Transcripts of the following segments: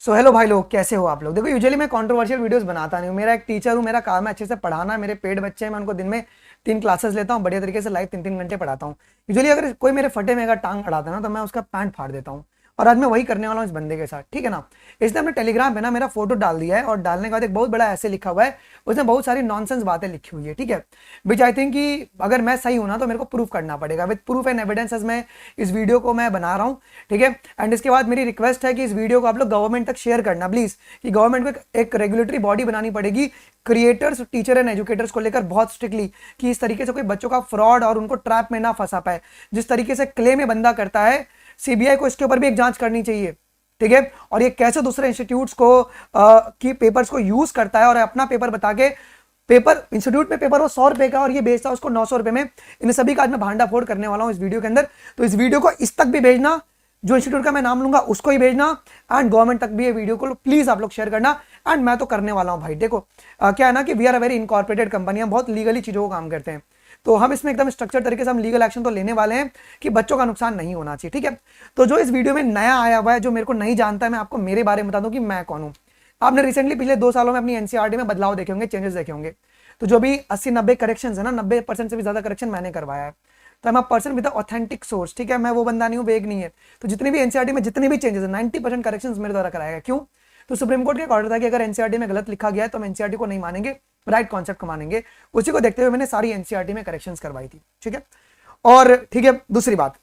So hello भाई लोग, कैसे हो आप लोग। देखो यूजुअली मैं कंट्रोवर्शियल वीडियोस बनाता नहीं हूँ। मेरा एक टीचर हूँ, मेरा काम है अच्छे से पढ़ाना। मेरे पेड बच्चे हैं, मैं उनको दिन में 3 क्लासेस लेता हूँ, बढ़िया तरीके से लाइव 3-3 घंटे पढ़ाता हूँ। यूजुअली अगर कोई मेरे फटे में अगर टांग अड़ाता है ना, तो मैं उसका पैंट फाड़ देता हूँ। और आज मैं वही करने वाला हूँ इस बंदे के साथ, ठीक है ना। इसने अपने टेलीग्राम पे ना मेरा फोटो डाल दिया है, और डालने के बाद एक बहुत बड़ा ऐसे लिखा हुआ है, उसने बहुत सारी नॉनसेंस बातें लिखी हुई है, ठीक है। विच आई थिंक कि अगर मैं सही हूं ना, तो मेरे को प्रूफ करना पड़ेगा। विद प्रूफ एंड एविडेंसेस मैं इस वीडियो को मैं बना रहा हूँ, ठीक है। एंड इसके बाद मेरी रिक्वेस्ट है कि इस वीडियो को आप लोग गवर्नमेंट तक शेयर करना प्लीज, कि गवर्नमेंट को एक रेगुलेटरी बॉडी बनानी पड़ेगी क्रिएटर्स, टीचर एंड एजुकेटर्स को लेकर बहुत स्ट्रिक्टली, कि इस तरीके से कोई बच्चों का फ्रॉड और उनको ट्रैप में ना फंसा पाए। जिस तरीके से क्लेम में बंदा करता है, सीबीआई को इसके ऊपर भी एक जांच करनी चाहिए, ठीक है। और ये कैसे दूसरे इंस्टीट्यूट्स को की पेपर्स को यूज करता है और अपना पेपर बता के, पेपर इंस्टीट्यूट में पेपर वो 100 रुपए का और ये बेचता है उसको 900 रुपए में। इन सभी का आज मैं भांडा फोड़ करने वाला हूं इस वीडियो के अंदर। तो इस वीडियो को इस तक भी भेजना, जो इंस्टीट्यूट का मैं नाम लूंगा उसको ही भेजना, एंड गवर्नमेंट तक भी ये वीडियो को प्लीज आप लोग शेयर करना। एंड मैं तो करने वाला हूं भाई। देखो क्या है ना कि we are a very incorporated company, हम बहुत लीगली चीजों को काम करते हैं। तो हम इसमें एकदम स्ट्रक्चर तरीके से हम लीगल एक्शन तो लेने वाले हैं कि बच्चों का नुकसान नहीं होना चाहिए, ठीक है। तो जो इस वीडियो में नया आया हुआ है, जो मेरे को नहीं जानता है, मैं आपको मेरे बारे में बता दूं कि मैं कौन हूं। आपने रिसेंटली पिछले 2 सालों में अपनी एनसीईआरटी में बदलाव देखे होंगे, चेंजेस देखे होंगे। तो जो भी 80-90 करेक्शन है ना, 90% से भी ज्यादा करेक्शन मैंने करवाया है। तो मैं पर्सन विद ऑथेंटिक सोर्स, ठीक है। मैं वो बंदा नहीं हूँ, बेग नहीं है। तो जितनी भी एनसीईआरटी में जितने भी चेंजेस है, 90% करेक्शन मेरे द्वारा कराया गया। क्यों? तो सुप्रीम कोर्ट का ऑर्डर था कि अगर एनसीईआरटी में गलत लिखा गया है तो हम एनसीईआरटी को नहीं मानेंगे, राइट कॉन्सेप्ट को मानेंगे। उसी को देखते हुए मैंने सारी एनसीईआरटी में करेक्शंस करवाई थी, ठीक है। और ठीक है, दूसरी बात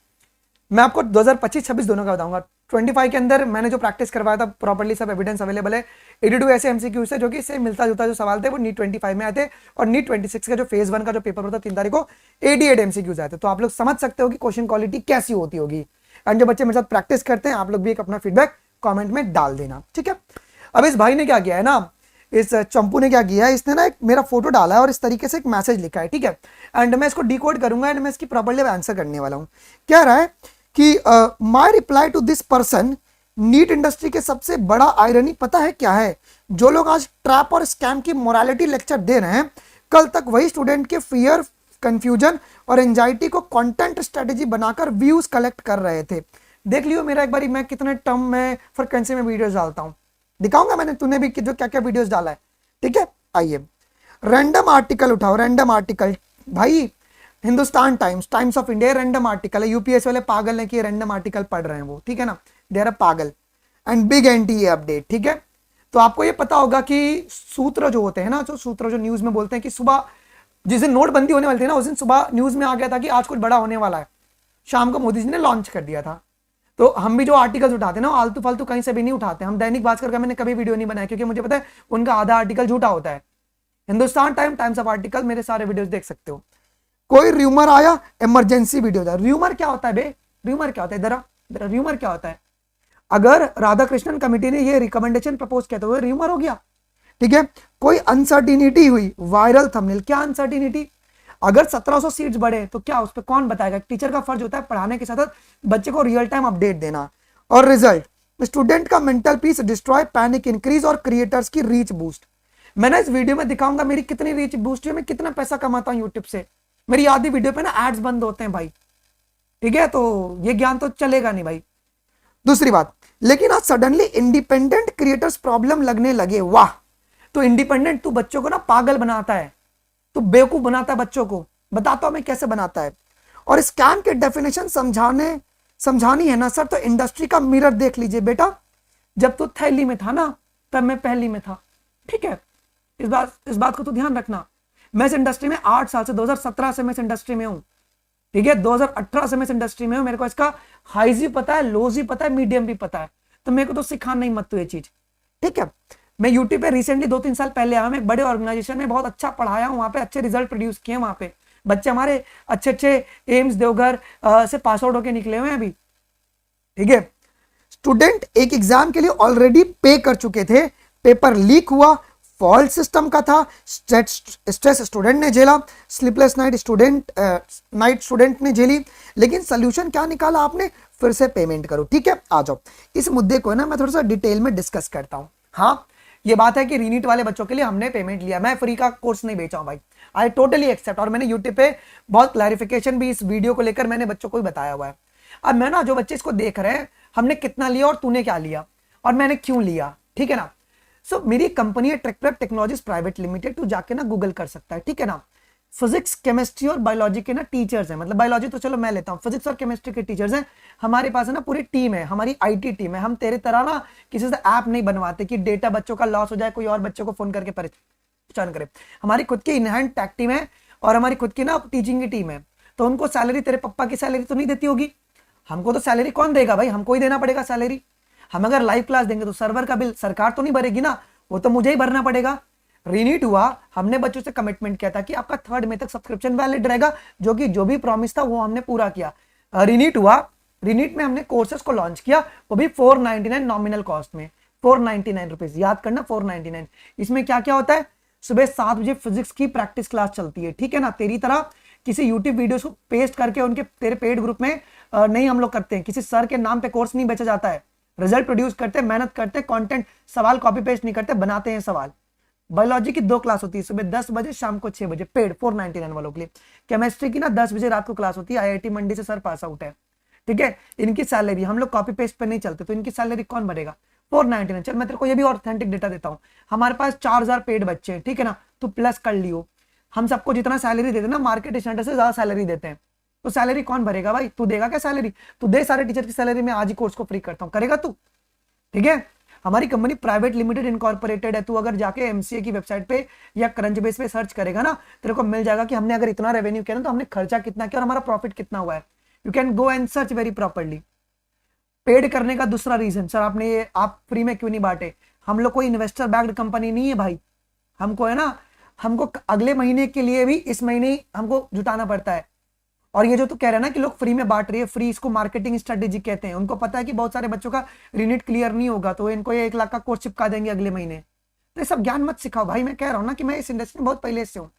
मैं आपको 2025-26 दोनों का बताऊंगा। 25 के अंदर मैंने जो प्रैक्टिस करवाया था, प्रॉपर्ली सब एविडेंस अवेलेबल है। 82 ऐसे एमसीक्यू से जो कि इससे मिलता जुलता जो सवाल थे वो नीट 25 में आए थे, और नीट 26 का जो फेज 1 का जो पेपर होता 3 तारीख को 88 एमसीक्यूज आए थे। तो आप लोग समझ सकते हो कि क्वेश्चन क्वालिटी कैसी होती होगी। एंड जो बच्चे मेरे साथ प्रैक्टिस करते हैं, आप लोग भी एक अपना फीडबैक कॉमेंट में डाल देना, ठीक है। अब इस भाई ने क्या किया है ना, इस चंपू ने क्या किया है, इसने ना एक मेरा फोटो डाला है और इस तरीके से एक मैसेज लिखा है, ठीक है। एंड मैं इसको डिकोड करूंगा एंड मैं इसकी प्रॉपर्ली आंसर करने वाला हूं। कह रहा है कि my reply to this person, NEET industry के सबसे बड़ा आयरनी पता है क्या है? जो लोग आज ट्रैप और स्कैम की मोरालिटी लेक्चर दे रहे हैं, कल तक वही स्टूडेंट के फियर, कंफ्यूजन और एंजाइटी को कंटेंट स्ट्रेटेजी बनाकर व्यूज कलेक्ट कर रहे थे। देख लियो मेरा एक बारी, मैं कितने टर्म में फ्रिक्वेंसी में वीडियोस डालता हूं, दिखाऊंगा मैंने, तूने भी जो क्या क्या वीडियोस डाला है, ठीक है। आइए रैंडम आर्टिकल उठाओ, रैंडम आर्टिकल भाई, Hindustan times, times of India, random article है। यूपीएस वाले पागल है कि रैंडम आर्टिकल पढ़ रहे हैं वो, ठीक है ना, दे आर पागल। एंड बिग एनटीए अपडेट, ठीक है। तो आपको ये पता होगा कि सूत्र जो होते हैं ना, जो सूत्र जो न्यूज में बोलते हैं कि सुबह जिस दिन नोटबंदी होने वाली थी ना, उस दिन सुबह न्यूज में आ गया था कि आज कुछ बड़ा होने वाला है। शाम को मोदी जी ने लॉन्च कर दिया था। तो हम भी जो आर्टिकल्स उठाते हैं ना, आलतू फालतू कहीं से भी नहीं उठाते। हम दैनिक भास्कर का मैंने कभी वीडियो नहीं बनाया, क्योंकि मुझे पता है उनका आधा आर्टिकल झूठा होता है। हिंदुस्तान टाइम्स ऑफ आर्टिकल, मेरे सारे वीडियोस देख सकते हो। कोई र्यूमर आया, इमरजेंसी वीडियो था। र्यूमर क्या होता है बे? र्यूमर क्या होता है? जरा र्यूमर क्या होता है? अगर राधाकृष्णन कमेटी ने ये रिकमेंडेशन प्रपोज किया तो वो र्यूमर हो गया, ठीक है। कोई अनसर्टिनिटी हुई, वायरल थंबनेल। क्या अनसर्टिनिटी? अगर 1700 सीट्स बढ़े तो क्या उस पर कौन बताएगा? टीचर का फर्ज होता है पढ़ाने के साथ बच्चे को रियल टाइम अपडेट देना। और रिजल्ट, स्टूडेंट का mental peace destroy, panic increase और क्रिएटर्स की रीच बूस्ट। मैंने इस वीडियो में दिखाऊंगा मेरी कितनी रीच बूस्ट है, मैं कितना पैसा कमाता हूं यूट्यूब से। मेरी आधी वीडियो पे ना एड्स बंद होते हैं भाई, ठीक है। तो ये ज्ञान तो चलेगा नहीं भाई। दूसरी बात, लेकिन आज सडनली इंडिपेंडेंट क्रिएटर्स प्रॉब्लम लगने लगे। वाह! तो इंडिपेंडेंट तू बच्चों को ना पागल बनाता है, तो बेवकूफ बनाता है बच्चों को। बताता हूं मैं कैसे बनाता है। और स्कैम के डेफिनेशन समझानी है ना सर, तो इंडस्ट्री का मिरर देख लीजिए बेटा। जब तू थैली में था ना, तब मैं पहली में था, ठीक है। इस बात को तो ध्यान रखना। मैं इस इंडस्ट्री में 8 साल से, 2017 से मैं इस इंडस्ट्री में हूं, ठीक है। 2018 से मैं इस इंडस्ट्री में हूं। मेरे को इसका हाईज भी पता है, लोज भी पता है, मीडियम भी पता है। तो मेरे को तो सिखाना नहीं मत तू ये चीज, ठीक है। मैं यूट्यूब पे रिसेंटली 2-3 साल पहले आया, मैं एक बड़े ऑर्गेनाइजेशन में बहुत अच्छा पढ़ाया हूं, वहां पे अच्छे रिजल्ट प्रोड्यूस किए, वहां पे बच्चे हमारे अच्छे एम्स देवघर से पास आउट होकर निकले हुए हैं अभी, ठीक है। स्टूडेंट एक एग्जाम के लिए ऑलरेडी पे कर चुके थे, पेपर लीक हुआ, फॉल्ट सिस्टम का था, स्ट्रेस स्टूडेंट ने झेला, स्लीपलेस नाइट स्टूडेंट ने झेली। लेकिन सोल्यूशन क्या निकाला आपने? फिर से पेमेंट करो, ठीक है। आ जाओ इस मुद्दे को ना मैं थोड़ा सा डिटेल में डिस्कस करता हूं। हाँ, ये बात है कि रीनीट वाले बच्चों के लिए हमने पेमेंट लिया, मैं फ्री का कोर्स नहीं बेचा हूं भाई, आई टोटली एक्सेप्ट। और मैंने यूट्यूब पे बहुत क्लैरिफिकेशन भी इस वीडियो को लेकर मैंने बच्चों को भी बताया हुआ है। अब मैं ना, जो बच्चे इसको देख रहे हैं, हमने कितना लिया और तूने क्या लिया, और मैंने क्यों लिया, ठीक है ना। सो मेरी कंपनी है ट्रैक्टर टेक्नोलॉजीज प्राइवेट लिमिटेड, तू जाके ना गूगल कर सकता है, ठीक है ना। फिजिक्स केमिस्ट्री और बायोलॉजी के ना टीचर्स हैं, मतलब बायोलॉजी तो चलो मैं लेता हूँ, फिजिक्स और केमिस्ट्री के टीचर्स हैं हमारे पास, है ना, पूरी टीम है, हमारी आईटी टीम है। हम तेरे तरह ना किसी से ऐप नहीं बनवाते कि डेटा बच्चों का लॉस हो जाए, कोई और बच्चों को फोन करके परेशान करे। हमारी खुद की इन हैंड टैक टीम है और हमारी खुद की ना टीचिंग की टीम है। तो उनको सैलरी तेरे पप्पा की सैलरी तो नहीं देती होगी, हमको तो सैलरी कौन देगा भाई, हमको ही देना पड़ेगा सैलरी। हम अगर लाइव क्लास देंगे तो सर्वर का बिल सरकार तो नहीं भरेगी ना, वो तो मुझे ही भरना पड़ेगा। रीनीट हुआ, हमने बच्चों से कमिटमेंट किया था कि आपका 3rd मई तक सब्सक्रिप्शन वैलिड रहेगा, जो भी प्रॉमिस था वो हमने पूरा किया। रीनीट हुआ, रीनीट में हमने कोर्सेज को लॉन्च किया, वो भी 499 नॉमिनल कॉस्ट में, 499 रुपीज, याद करना 499। इसमें क्या क्या होता है, सुबह 7 बजे फिजिक्स की प्रैक्टिस क्लास चलती है, ठीक है ना। तेरी तरह किसी यूट्यूब वीडियोस को पेस्ट करके उनके तेरे पेड ग्रुप में नहीं हम लोग करते हैं, किसी सर के नाम पे कोर्स नहीं बेचा जाता है। रिजल्ट प्रोड्यूस करते हैं, मेहनत करते हैं, कंटेंट सवाल कॉपी पेस्ट नहीं करते, बनाते हैं सवाल। बायोलॉजी की 2 क्लास होती है, सुबह 10 बजे शाम को 6 बजे, पेड 499 वालों के लिए। केमिस्ट्री की ना 10 बजे रात को क्लास होती है, आईआईटी मंडी से सर पास आउट है, ठीक है। इनकी सैलरी, हम लोग कॉपी पेस्ट पे नहीं चलते, तो इनकी सैलरी कौन भरेगा, 499। चल मैं तेरे को ये भी ऑथेंटिक डेटा देता हूँ, हमारे पास 4000 पेड बच्चे हैं, ठीक है ना, तू प्लस कर लियो। हम सबको जितना सैलरी देते हैं ना, मार्केट स्टैंडर्ड से ज्यादा सैलरी देते हैं, तो सैलरी कौन भरेगा भाई, तू देगा क्या सैलरी, तू दे सारे टीचर की सैलरी, में आज ही कोर्स को फ्री करता हूँ, करेगा तू, ठीक है। हमारी कंपनी प्राइवेट लिमिटेड इनकॉर्पोरेटेड है, तू अगर जाके एमसीए की वेबसाइट पे या क्रंचबेस पे सर्च करेगा ना, तेरे को मिल जाएगा कि हमने अगर इतना रेवेन्यू किया ना तो हमने खर्चा कितना किया और हमारा प्रॉफिट कितना हुआ है। You can go and search very properly. Paid करने का दूसरा रीजन, सर आपने ये आप फ्री में क्यों नहीं बांटे, हम लोग कोई इन्वेस्टर बैक्ड कंपनी नहीं है भाई, हमको है ना, हमको अगले महीने के लिए भी इस महीने ही हमको जुटाना पड़ता है। और ये जो तू कह रहा है ना कि लोग फ्री में बांट रही है, फ्री इसको मार्केटिंग स्ट्रेटेजी कहते हैं। उनको पता है कि बहुत सारे बच्चों का रीनीट क्लियर नहीं होगा, तो इनको ये 1 लाख का कोर्स चिपका देंगे अगले महीने। तो ये सब ज्ञान मत सिखाओ भाई, मैं कह रहा हूँ ना कि मैं इस इंडस्ट्री में बहुत पहले से हूँ।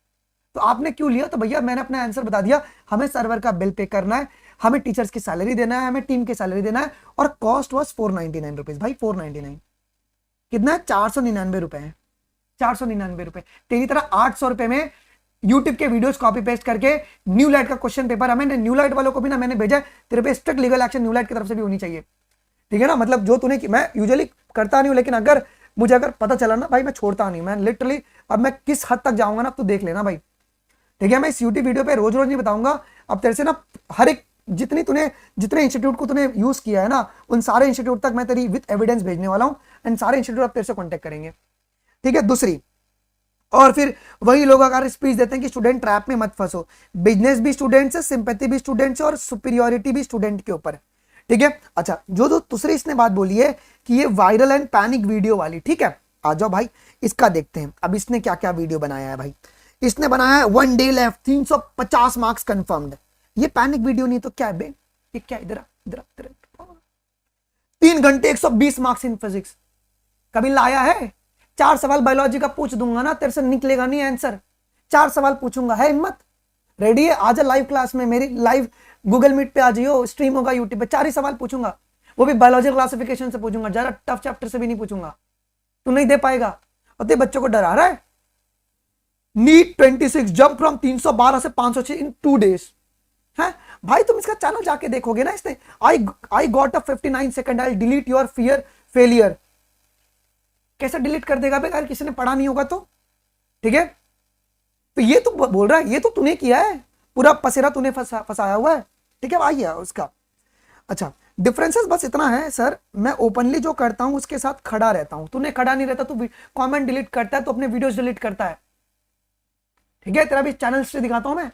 तो आपने क्यों लिया, तो भैया मैंने अपना आंसर बता दिया, हमें सर्वर का बिल पे करना है, हमें टीचर्स की सैलरी देना है, हमें टीम की सैलरी देना है, और कॉस्ट वॉज 499 रुपीज भाई, 499 कितना है, 499 रुपए है, 499 रुपए। तेरी तरह 800 रुपए में यूट्यूब के वीडियोस कॉपी पेस्ट करके न्यू लाइट का क्वेश्चन पेपर, हमें न्यू लाइट वालों को भी ना मैंने भेजा है, तेरे पे strict legal action new light की तरफ से भी होनी चाहिए, ठीक है ना। मतलब जो तूने, मैं यूजुअली करता नहीं हूं, लेकिन मुझे अगर पता चला ना भाई, मैं छोड़ता नहीं, मैं लिटरली, अब मैं किस हद तक जाऊंगा ना, तू देख लेना भाई, ठीक है। मैं इस यूट्यूब वीडियो पे रोज रोज नहीं बताऊंगा, अब तेरे से ना हर एक जितने इंस्टीट्यूट को तूने यूज किया है ना, उन सारे इंस्टीट्यूट तक मैं तेरी विद एविडेंस भेजने वाला हूं, एंड सारे इंस्टीट्यूट अब तेरे से कॉन्टेक्ट करेंगे, ठीक है। दूसरी, और फिर वही लोग अगर स्पीच देते हैं कि स्टूडेंट ट्रैप में मत फंसो, बिजनेस भी स्टूडेंट से, सिंपैथी भी स्टूडेंट से, और सुपीरियोरिटी भी स्टूडेंट के ऊपर, ठीक है। अच्छा, जो दूसरी इसने बात बोली है कि ये वायरल एंड पैनिक वीडियो वाली, ठीक है, आ जाओ भाई इसका देखते हैं। अब इसने क्या क्या वीडियो बनाया है भाई, इसने बनाया है 1 डे लेफ्ट 350 मार्क्स कंफर्म्ड। ये पैनिक वीडियो नहीं तो क्या है बे, ये क्या, इधर 3 घंटे 120 मार्क्स इन फिजिक्स, कभी लाया है। 4 सवाल बायोलॉजी का पूछ दूंगा ना, तेरे से निकलेगा नहीं आंसर, 4 सवाल पूछूंगा, है हिम्मत, रेडी है, आजा लाइव क्लास में, मेरी लाइव गूगल मीट पे आ जाइयो, स्ट्रीम होगा यूट्यूब पे, 4 ही सवाल पूछूंगा, वो भी बायोलॉजी क्लासिफिकेशन से पूछूंगा, जरा टफ चैप्टर से भी नहीं पूछूंगा, तू नहीं दे पाएगा। और तेरे बच्चों को डरा रहा है, नीट 26 जंप फ्रॉम 312 से 506 इन 2 डेज है भाई। तुम इसका चैनल जाके देखोगे ना, इसने I got a 59 second, I delete your fear failure, कैसे डिलीट कर देगा अगर किसी ने पढ़ा नहीं होगा तो, ठीक है। तो ये तो बोल रहा है, ये तो तूने किया है, पूरा पसेरा तूने फंसाया हुआ है, ठीक है भाई उसका। अच्छा, डिफरेंसेस बस इतना है सर, मैं ओपनली जो करता हूं उसके साथ खड़ा रहता हूं, तूने खड़ा नहीं रहता, तू कमेंट डिलीट करता है, तो अपने वीडियोस डिलीट करता है, ठीक है। तेरा भी चैनल से दिखाता हूं मैं,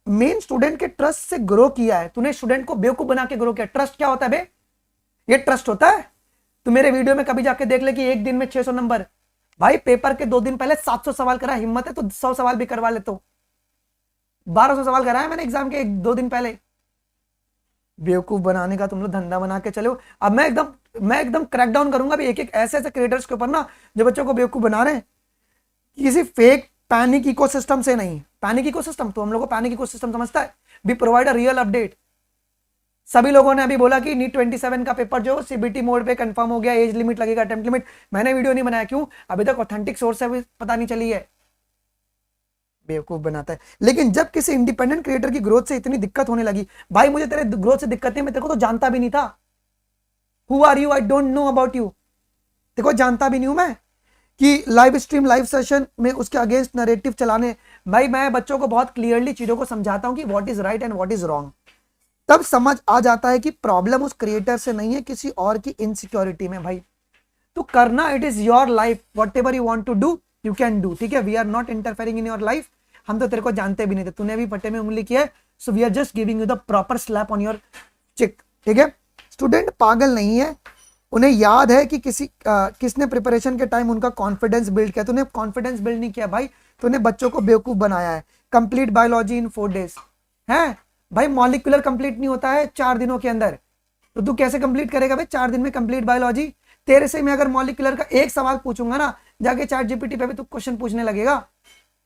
मेन स्टूडेंट के ट्रस्ट से ग्रो किया है, तूने स्टूडेंट को बेवकूफ बना के ग्रो किया। ट्रस्ट क्या होता है बे, ये ट्रस्ट होता है। तू मेरे वीडियो में कभी जाके देख ले कि एक दिन में 600 नंबर, भाई पेपर के 2 दिन पहले 700 सवाल करा, हिम्मत है तो 100 सवाल भी करवा ले, तो 1200 सवाल कराया मैंने एग्जाम के 2 दिन पहले। बेवकूफ बनाने का तुम लोग धंधा बना के चले हो। अब मैं एकदम क्रैकडाउन करूंगा भी एक ऐसे क्रिएटर्स के ऊपर ना जो बच्चों को बेवकूफ बना रहे हैं, किसी फेक पैनिक इकोसिस्टम से नहीं। पैनिक इकोसिस्टम तो हम लोग को पैनिक इकोसिस्टम समझता है, we provide a real update. सभी लोगों ने अभी बोला कि नीट 27 का पेपर जो सीबीटी मोड पे कंफर्म हो गया, एज लिमिट लगेगा, अटेम्प्ट लिमिट, मैंने वीडियो नहीं बनाया, क्यों, अभी तक ऑथेंटिक सोर्स से भी पता नहीं चली है, बेवकूफ बनाता है। लेकिन जब किसी इंडिपेंडेंट क्रिएटर की ग्रोथ से इतनी दिक्कत होने लगी, भाई मुझे तेरे ग्रोथ से दिक्कत नहीं, मैं तेरे को तो जानता भी नहीं था, who are you, I don't know about you. देखो जानता भी नहीं हूं मैं कि लाइव स्ट्रीम लाइव सेशन में उसके अगेंस्ट नरेटिव चलाने। भाई मैं बच्चों को बहुत क्लियरली चीजों को समझाता हूं कि what is right and what is wrong, तब समझ आ जाता है कि प्रॉब्लम उस क्रिएटर से नहीं है, किसी और की इनसिक्योरिटी में। भाई तो करना, it is your life, whatever you want to do you can do, ठीक है। We are not interfering in your life. हम तो तेरे को जानते भी नहीं थे, तूने भी फटे में उंगली किया है, so we are just giving you the proper slap on your cheek, ठीक है। स्टूडेंट पागल नहीं है, उन्हें याद है कि किसने प्रिपरेशन के टाइम उनका कॉन्फिडेंस बिल्ड किया। तूने कॉन्फिडेंस बिल्ड नहीं किया भाई, तूने बच्चों को बेवकूफ बनाया है। कंप्लीट बायोलॉजी इन 4 days है भाई, मॉलिक्यूलर कंप्लीट नहीं होता है 4 दिनों के अंदर, तो तू कैसे कंप्लीट करेगा भाई 4 दिन में कंप्लीट बायोलॉजी। तेरे से मैं अगर मॉलिक्यूलर का एक सवाल पूछूंगा ना, जाके चैट जीपीटी पे भी तू क्वेश्चन पूछने लगेगा।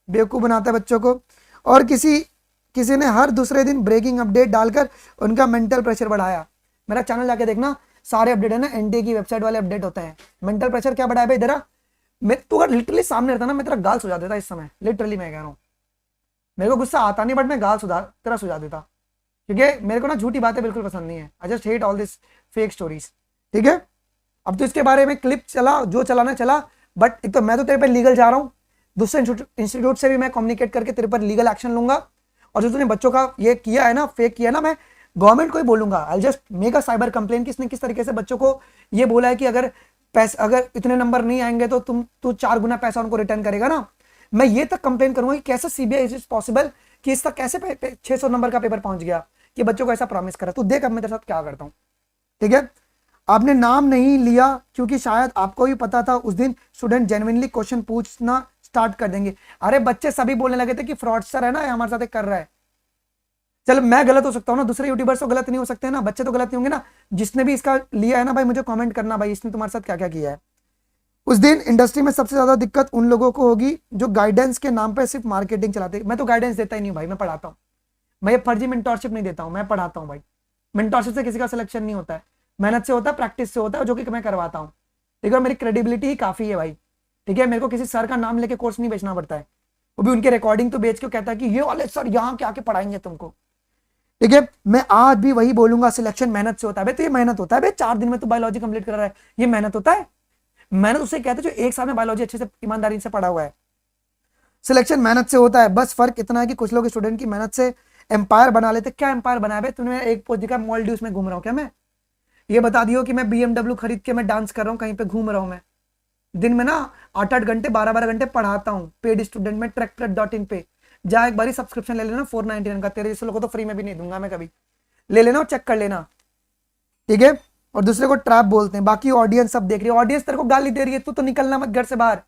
बेवकूफ बनाता है बच्चों को। और किसी ने हर दूसरे दिन ब्रेकिंग अपडेट डालकर उनका मेंटल प्रेशर बढ़ाया। मेरा चैनल जाके देखना, सारे अपडेट है ना, एनडीए की वेबसाइट वाले अपडेट होते हैं। मेंटल प्रेशर क्या बढ़ाया भाई इधर, मैं तू अगर लिटरली सामने रहता ना, मैं तेरा गाल सुझा देता इस समय, लिटरली मैं कह रहा हूँ। मेरे को गुस्सा आता नहीं, बट मैं गाल तेरा सुझा देता, क्योंकि मेरे को ना झूठी बातें बिल्कुल पसंद नहीं है। I just hate all this fake stories, ठीक है। अब तो इसके बारे में क्लिप चला, जो चलाना चला, बट एक तो मैं तो तेरे पे लीगल जा रहा हूँ, दूसरे इंस्टीट्यूट से भी मैं कम्युनिकेट करके तेरे पर लीगल एक्शन लूंगा। और जो तूने बच्चों का ये किया है ना, फेक किया ना, मैं गवर्नमेंट को ही बोलूंगा। I just make a cyber complain, किसने किस तरीके से बच्चों को ये बोला है कि अगर इतने नंबर नहीं आएंगे तो तू 4 गुना पैसा उनको रिटर्न करेगा ना। मैं ये तक कंप्लेन करूंगा कि कैसे सीबीआई इज पॉसिबल कि इस तक कैसे 600 नंबर का पेपर पहुंच गया, कि बच्चों को ऐसा प्रॉमिस करा। तू देख अब मैं तेरे साथ क्या करता हूँ, ठीक है। आपने नाम नहीं लिया क्योंकि शायद आपको भी पता था उस दिन स्टूडेंट जेन्युइनली क्वेश्चन पूछना स्टार्ट कर देंगे। अरे बच्चे सभी बोलने लगे थे कि फ्रॉडस्टर है ना, हमारे साथ कर रहा है। चल मैं गलत हो सकता हूँ ना, दूसरे यूट्यूबर्स तो गलत नहीं हो सकते ना, बच्चे तो गलत नहीं होंगे ना। जिसने भी इसका लिया है ना भाई, मुझे कमेंट करना भाई इसने तुम्हारे साथ क्या क्या किया है। उस दिन इंडस्ट्री में सबसे ज्यादा दिक्कत उन लोगों को होगी जो गाइडेंस के नाम पे सिर्फ मार्केटिंग चलाते। मैं तो गाइडेंस देता ही नहीं भाई, मैं पढ़ाता हूँ। मैं ये फर्जी मेंटोरशिप नहीं देता हूँ, मैं पढ़ाता हूँ भाई। मेंटोरशिप से किसी का सिलेक्शन नहीं होता है, मेहनत से होता है, प्रैक्टिस से होता है, जो कि मैं करवाता हूँ, ठीक है। मेरी क्रेडिबिलिटी ही काफी है भाई, ठीक है। मेरे को किसी सर का नाम लेके कोर्स नहीं बेचना पड़ता है, वो भी उनके रिकॉर्डिंग तो बेच के कहता है कि ये वाले सर यहाँ के आके पढ़ाएंगे तुमको, ठीक है। मैं आज भी वही बोलूंगा, सिलेक्शन मेहनत से होता है। तो ये मेहनत होता है भाई, 4 दिन में तो बायोलॉजी कंप्लीट कर रहा है, ये मेहनत होता है। मेहनत उसे कहते हैं जो 1 साल में बायोलॉजी अच्छे से ईमानदारी से पढ़ा हुआ है। सिलेक्शन मेहनत से होता है, बस फर्क इतना है कि कुछ लोग स्टूडेंट की मेहनत से एम्पायर बना लेते। क्या एम्पायर बनाया भाई तूने? एक पोस्ट दिखा, मॉलडीव्स में घूम रहा हूँ क्या मैं? ये बता दियो कि मैं BMW खरीद के मैं डांस कर रहा हूँ, कहीं पे घूम रहा हूँ मैं। दिन में ना 8-8 घंटे 12-12 घंटे पढ़ाता हूँ पेड स्टूडेंट में, ट्रैक.in पे जा, एक बारी सब्सक्रिप्शन ले लेना 499 का। तेरे जैसे लोगों को तो फ्री में भी नहीं दूंगा मैं कभी, ले लेना और चेक कर लेना, ठीक है। और दूसरे को ट्रैप बोलते हैं, बाकी ऑडियंस सब देख रही है। ऑडियंस तेरे को गाली दे रही है, तू तो निकलना मत घर से बाहर।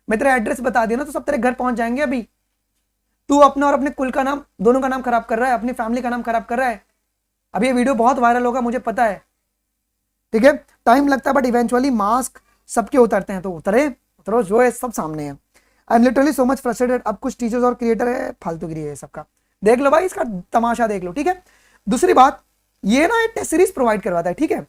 मैं तेरा एड्रेस बता दिया ना, तो सब तेरे घर पहुंच जाएंगे। अभी तू अपना और अपने कुल का नाम, दोनों का नाम खराब कर रहा है, अपनी फैमिली का नाम खराब कर रहा है। अभी ये वीडियो बहुत वायरल होगा, मुझे पता है, ठीक है। टाइम लगता है बट इवेंचुअली मास्क सबके उतरते हैं, तो उतरो जो है सब सामने है। I am literally so much frustrated. अब कुछ टीचर्स और क्रिएटर है, फालतूगिरी है सबका। देख लो भाई, इसका तमाशा देख लो, ठीक है। दूसरी बात, ये ना एक टेस्ट सीरीज प्रोवाइड करवाता है, ठीक है।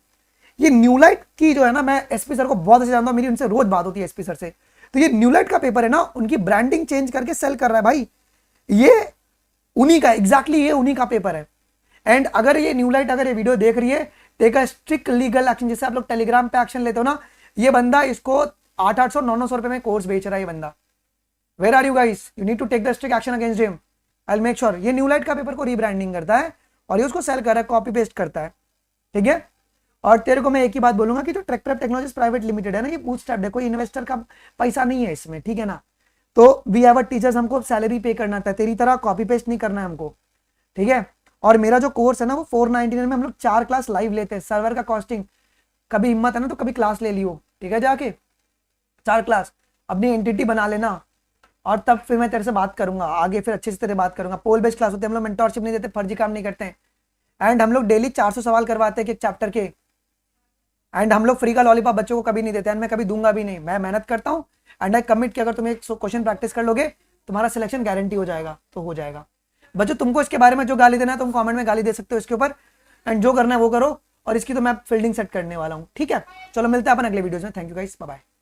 ये न्यूलाइट की जो है ना, मैं एसपी सर को बहुत अच्छे जानता हूं, मेरी उनसे रोज बात होती है एसपी सर से। तो ये न्यूलाइट का पेपर है ना, उनकी ब्रांडिंग चेंज करके सेल कर रहा है भाई। ये उन्हीं का, एग्जैक्टली ये उन्हीं का पेपर है। एंड अगर ये न्यूलाइट अगर ये वीडियो देख रही है, take a strict legal action. जैसे आप लोग टेलीग्राम पे एक्शन लेते हो ना, ये बंदा इसको 800 900 रुपए में कोर्स बेच रहा है ये बंदा। Where are you guys? You need to take the strict action against him. I will make sure. ये न्यूलाइट का पेपर को रीब्रांडिंग करता है और ये उसको सेल कर रहा है, कॉपी पेस्ट करता है, ठीक है। और तेरे को मैं एक ही बात बोलूंगा कि जो ट्रैक्टर टेक्नोलॉजीज प्राइवेट लिमिटेड है ना, ये बूटस्ट्रैप्ड है, कोई इन्वेस्टर का पैसा नहीं है इसमें, ठीक है ना। तो वी हैव अ टीचर्स, हमको सैलरी पे करना था, तेरी तरह कॉपी पेस्ट नहीं करना है हमको, ठीक है। और मेरा जो कोर्स है ना, वो 499 में हम लोग 4 क्लास लाइव लेते हैं, सर्वर का कॉस्टिंग। कभी हिम्मत है ना तो कभी क्लास ले लियो, ठीक है। जाके 4 क्लास अपनी एंटिटी बना लेना, और तब फिर मैं तेरे से बात करूंगा आगे, फिर अच्छे से तेरे बात करूंगा। पोल बेस्ड क्लास होते हैं, हम लोग मेंटोरशिप नहीं देते, फर्जी काम नहीं करते हैं। एंड हम लोग डेली 400 सवाल करवाते हैं एक चैप्टर के। एंड हम लोग फ्री का लॉलीपॉप बच्चों को कभी नहीं देते, एंड मैं कभी दूंगा भी नहीं। मैं मेहनत करता हूँ एंड आई कमिट कि अगर तुम एक क्वेश्चन प्रैक्टिस कर लोगे, तुम्हारा सिलेक्शन गारंटी हो जाएगा, तो हो जाएगा। बच्चों तुमको इसके बारे में जो गाली देना है, तुम कमेंट में गाली दे सकते हो इसके ऊपर, एंड जो करना है वो करो। और इसकी तो मैं फील्डिंग सेट करने वाला हूँ, ठीक है। चलो मिलते हैं अपन अगले वीडियोस में। Thank you guys, bye bye.